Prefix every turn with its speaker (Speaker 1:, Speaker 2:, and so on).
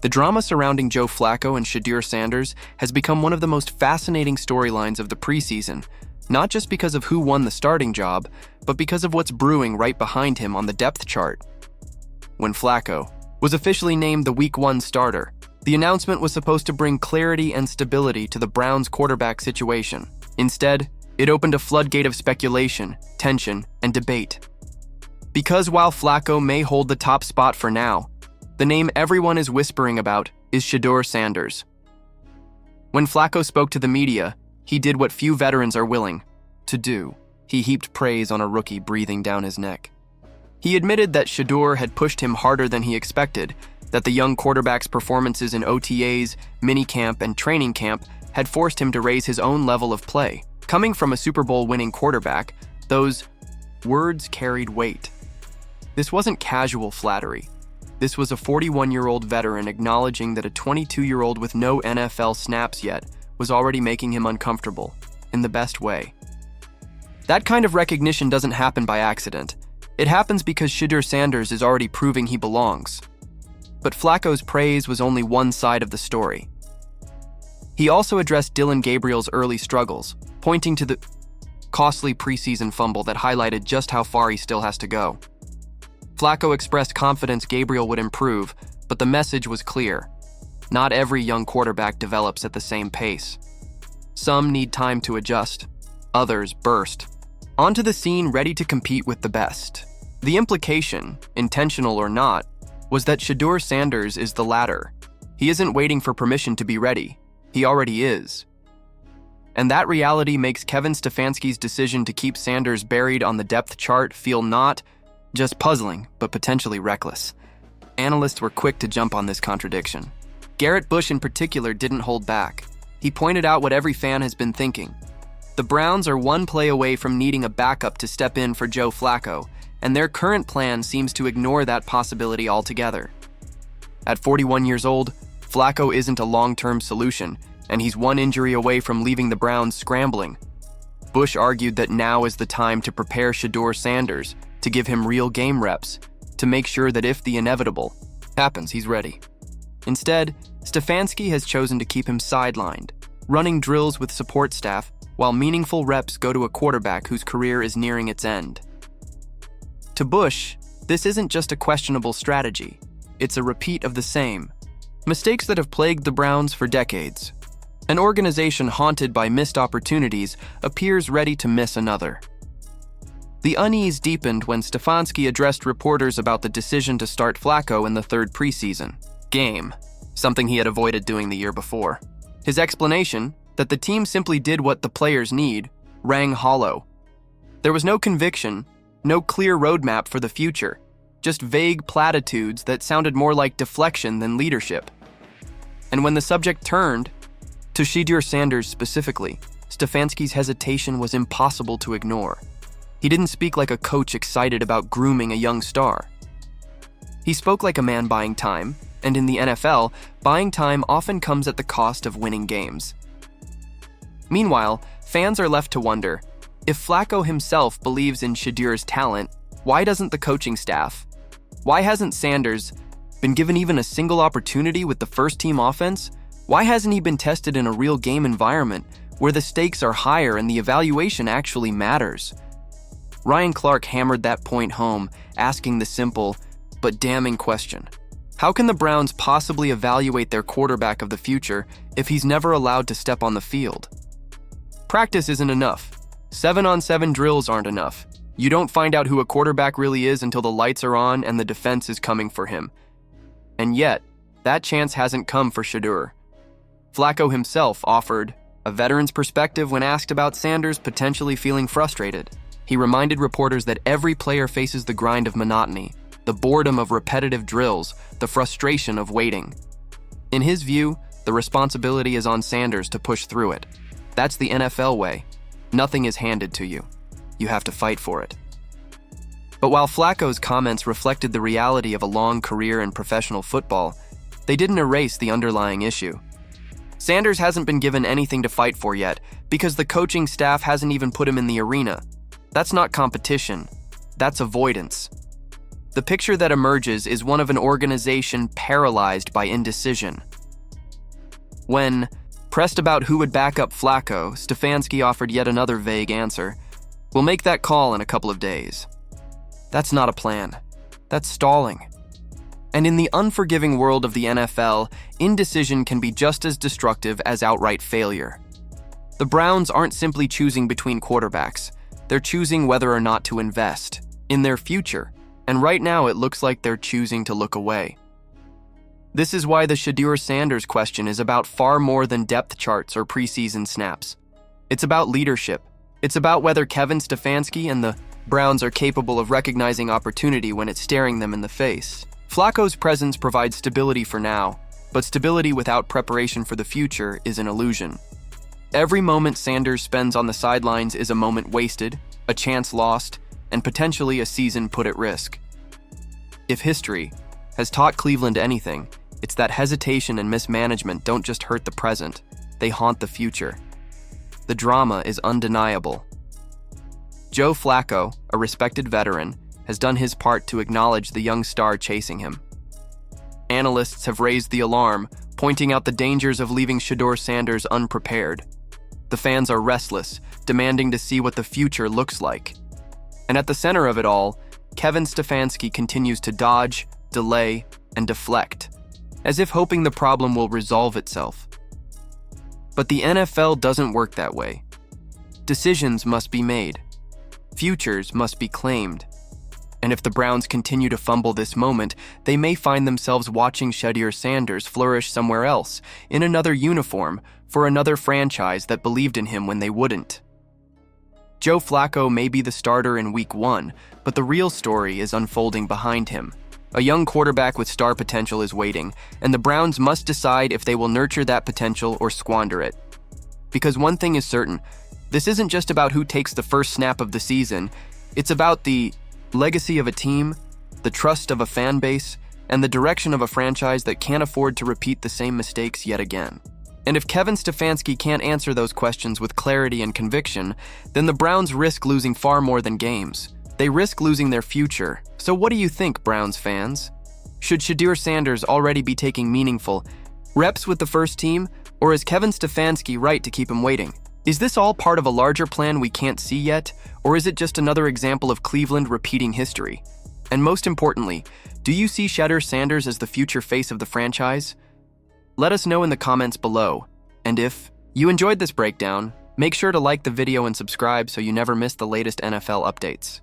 Speaker 1: The drama surrounding Joe Flacco and Shedeur Sanders has become one of the most fascinating storylines of the preseason, not just because of who won the starting job, but because of what's brewing right behind him on the depth chart. When Flacco was officially named the Week 1 starter, the announcement was supposed to bring clarity and stability to the Browns' quarterback situation. Instead, it opened a floodgate of speculation, tension, and debate. Because while Flacco may hold the top spot for now, the name everyone is whispering about is Shedeur Sanders. When Flacco spoke to the media, he did what few veterans are willing to do. He heaped praise on a rookie breathing down his neck. He admitted that Shedeur had pushed him harder than he expected, that the young quarterback's performances in OTAs, minicamp, and training camp had forced him to raise his own level of play. Coming from a Super Bowl-winning quarterback, those words carried weight. This wasn't casual flattery. This was a 41-year-old veteran acknowledging that a 22-year-old with no NFL snaps yet was already making him uncomfortable, in the best way. That kind of recognition doesn't happen by accident. It happens because Shedeur Sanders is already proving he belongs. But Flacco's praise was only one side of the story. He also addressed Dillon Gabriel's early struggles, pointing to the costly preseason fumble that highlighted just how far he still has to go. Flacco expressed confidence Gabriel would improve, but the message was clear. Not every young quarterback develops at the same pace. Some need time to adjust, others burst onto the scene ready to compete with the best. The implication, intentional or not, was that Shedeur Sanders is the latter. He isn't waiting for permission to be ready. He already is. And that reality makes Kevin Stefanski's decision to keep Sanders buried on the depth chart feel not just puzzling, but potentially reckless. Analysts were quick to jump on this contradiction. Garrett Bush in particular didn't hold back. He pointed out what every fan has been thinking. The Browns are one play away from needing a backup to step in for Joe Flacco, and their current plan seems to ignore that possibility altogether. At 41 years old, Flacco isn't a long-term solution, and he's one injury away from leaving the Browns scrambling. Bush argued that now is the time to prepare Shedeur Sanders, to give him real game reps, to make sure that if the inevitable happens, he's ready. Instead, Stefanski has chosen to keep him sidelined, running drills with support staff, while meaningful reps go to a quarterback whose career is nearing its end. To Bush, this isn't just a questionable strategy. It's a repeat of the same mistakes that have plagued the Browns for decades. An organization haunted by missed opportunities appears ready to miss another. The unease deepened when Stefanski addressed reporters about the decision to start Flacco in the third preseason game, something he had avoided doing the year before. His explanation, that the team simply did what the players need, rang hollow. There was no conviction, no clear roadmap for the future, just vague platitudes that sounded more like deflection than leadership. And when the subject turned to Shedeur Sanders specifically, Stefanski's hesitation was impossible to ignore. He didn't speak like a coach excited about grooming a young star. He spoke like a man buying time, and in the NFL, buying time often comes at the cost of winning games. Meanwhile, fans are left to wonder, if Flacco himself believes in Shedeur's talent, why doesn't the coaching staff? Why hasn't Sanders been given even a single opportunity with the first-team offense? Why hasn't he been tested in a real game environment where the stakes are higher and the evaluation actually matters? Ryan Clark hammered that point home, asking the simple but damning question. How can the Browns possibly evaluate their quarterback of the future if he's never allowed to step on the field? Practice isn't enough. 7-on-7 drills aren't enough. You don't find out who a quarterback really is until the lights are on and the defense is coming for him. And yet, that chance hasn't come for Shedeur. Flacco himself offered a veteran's perspective when asked about Sanders potentially feeling frustrated. He reminded reporters that every player faces the grind of monotony, the boredom of repetitive drills, the frustration of waiting. In his view, the responsibility is on Sanders to push through it. That's the NFL way. Nothing is handed to you. You have to fight for it. But while Flacco's comments reflected the reality of a long career in professional football, they didn't erase the underlying issue. Sanders hasn't been given anything to fight for yet because the coaching staff hasn't even put him in the arena. That's not competition. That's avoidance. The picture that emerges is one of an organization paralyzed by indecision. When pressed about who would back up Flacco, Stefanski offered yet another vague answer. "We'll make that call in a couple of days." That's not a plan. That's stalling. And in the unforgiving world of the NFL, indecision can be just as destructive as outright failure. The Browns aren't simply choosing between quarterbacks. They're choosing whether or not to invest in their future. And right now, it looks like they're choosing to look away. This is why the Shedeur Sanders question is about far more than depth charts or preseason snaps. It's about leadership. It's about whether Kevin Stefanski and the Browns are capable of recognizing opportunity when it's staring them in the face. Flacco's presence provides stability for now, but stability without preparation for the future is an illusion. Every moment Sanders spends on the sidelines is a moment wasted, a chance lost, and potentially a season put at risk. If history has taught Cleveland anything, it's that hesitation and mismanagement don't just hurt the present, they haunt the future. The drama is undeniable. Joe Flacco, a respected veteran, has done his part to acknowledge the young star chasing him. Analysts have raised the alarm, pointing out the dangers of leaving Shedeur Sanders unprepared. The fans are restless, demanding to see what the future looks like. And at the center of it all, Kevin Stefanski continues to dodge, delay, and deflect, as if hoping the problem will resolve itself. But the NFL doesn't work that way. Decisions must be made. Futures must be claimed. And if the Browns continue to fumble this moment, they may find themselves watching Shedeur Sanders flourish somewhere else, in another uniform, for another franchise that believed in him when they wouldn't. Joe Flacco may be the starter in Week 1, but the real story is unfolding behind him. A young quarterback with star potential is waiting, and the Browns must decide if they will nurture that potential or squander it. Because one thing is certain, this isn't just about who takes the first snap of the season, it's about the legacy of a team, the trust of a fan base, and the direction of a franchise that can't afford to repeat the same mistakes yet again. And if Kevin Stefanski can't answer those questions with clarity and conviction, then the Browns risk losing far more than games. They risk losing their future. So what do you think, Browns fans? Should Shedeur Sanders already be taking meaningful reps with the first team, or is Kevin Stefanski right to keep him waiting? Is this all part of a larger plan we can't see yet, or is it just another example of Cleveland repeating history? And most importantly, do you see Shedeur Sanders as the future face of the franchise? Let us know in the comments below. And if you enjoyed this breakdown, make sure to like the video and subscribe so you never miss the latest NFL updates.